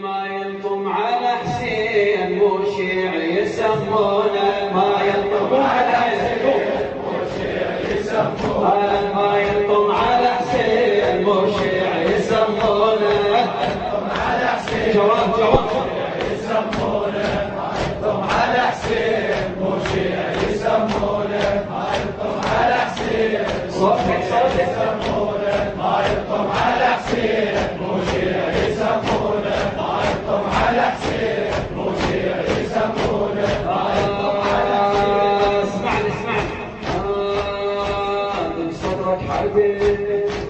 ما ينطم على حسين مو شيعي يسمونه، ما ينطم على حسين مو شيعي يسمونه، ما ينطم على حسين مو شيعي يسمونه، على حسين جواب يسمونه، ما ينطم على حسين مو شيعي يسمونه، ما ينطم على حسين صوتك يسمونه، ما ينطم على حسين مو شيعي يسمونه، ما ينطم على حسين مو شيعي يسمونه، ما ينطم على حسين. اسمعني بصدرك حديد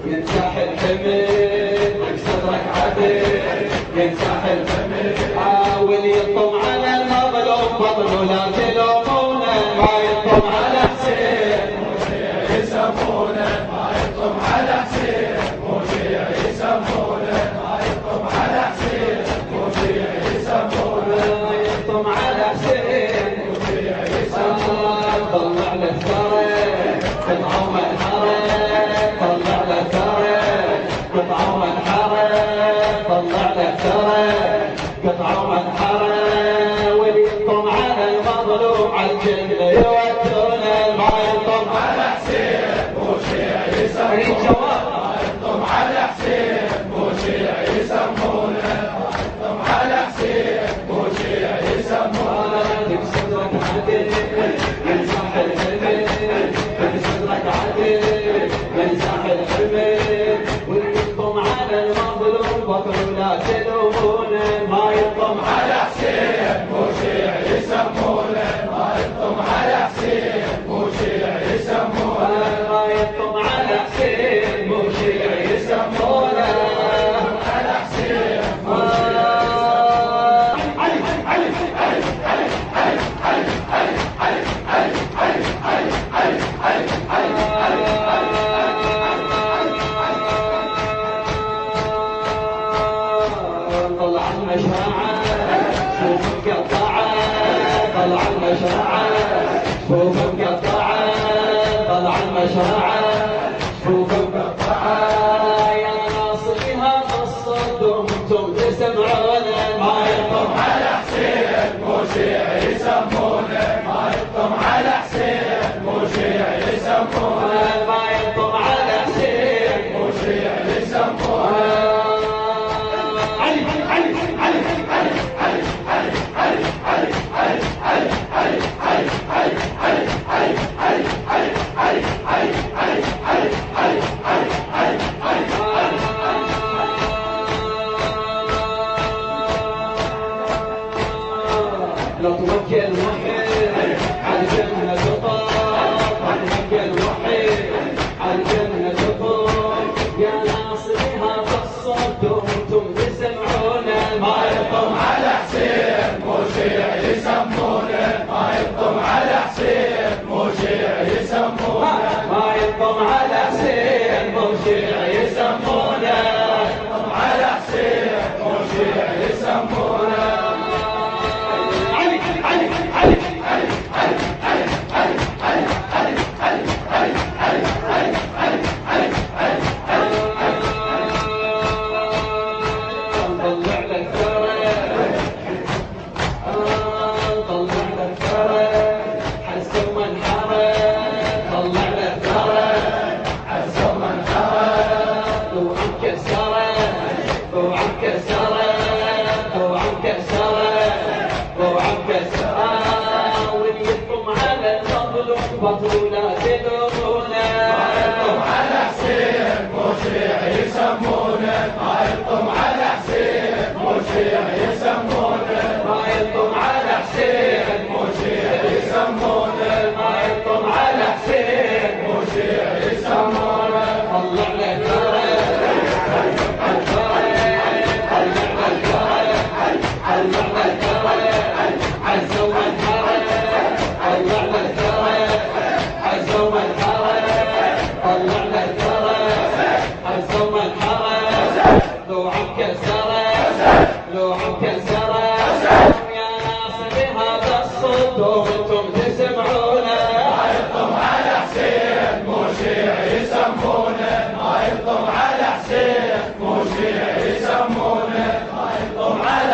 ينساح الحمل، بصدرك حديد ينساح الحمل، حاول ينطم على المظلوم بطل لا تلومونه، ما ينطم على حسين مو شيعي يسمونه، ما ينطم على حسين مو شيعي يسمونه، ما ينطم على حسين مو شيعي يسمونه، ما ينطم على حسين مو شيعي يسمونه. طلع له ثرى قطعه منحرة، طلع له ثرى قطعه منحرة، طلع له ثرى قطعه منحرة، وينطم على المظلوم على الجنة يودونه، ما ينطم على حسين مو شيعي يسمونه، ما ينطم على حسين مو شيعي يسمونه، ما ينطم على حسين مو شيعي يسمونه. بصدرك عدل ينساح الحمل، بصدرك عدل ينساح الحمل، وينطم على المظلوم بطل لا تلومونه، ما ينطم على حسين مو شيعي يسمونه، ما ينطم على حسين مو شيعي يسمونه، ما ينطم على حسين مو شيعي يسمونه، على حسين مو شيعي يسمونه. طلع المشرعة شوف مقطعة، طلع المشرعة شوف مقطعة، طلع المشرعة شوف مقطعة، يا ناصريها قصة دمتم تسمعونه، ما ينطم على حسين مو شيعي يسمونه، ما ينطم على حسين مو شيعي يسمونه، ما ينطم على حسين مو شيعي يسمونه. لو توكل وحيد على الجنة تطاف، توكل وحيد على الجنة تطاف، يا ناصريها بالصوت وانتم تسمعونه، ما ينطم على حسين مو شيعي يسمونه، ما ينطم على حسين مو شيعي يسمونه، ما ينطم على حسين مو شيعي يسمونه، ما ينطم على حسين مو شيعي يسمونه. بطل لا تلومونه، ما ينطم على حسين مو شيعي يسمونه، ما ينطم على حسين مو شيعي يسمونه، ما ينطم على حسين مو شيعي يسمونه، ما ينطم على حسين مو شيعي يسمونه. طلع له ثرى طلع له ثرى عز وجل، طلع له ثرى عز وجل، طلع له ثرى عز وجل، لو عمكسرة لو عمكسرة، يا ناصر هذا الصوت وانتم تسمعونه، ما ينطم على حسين مو شيعي يسمونه، ما ينطم على حسين مو شيعي يسمونه، ما ينطم على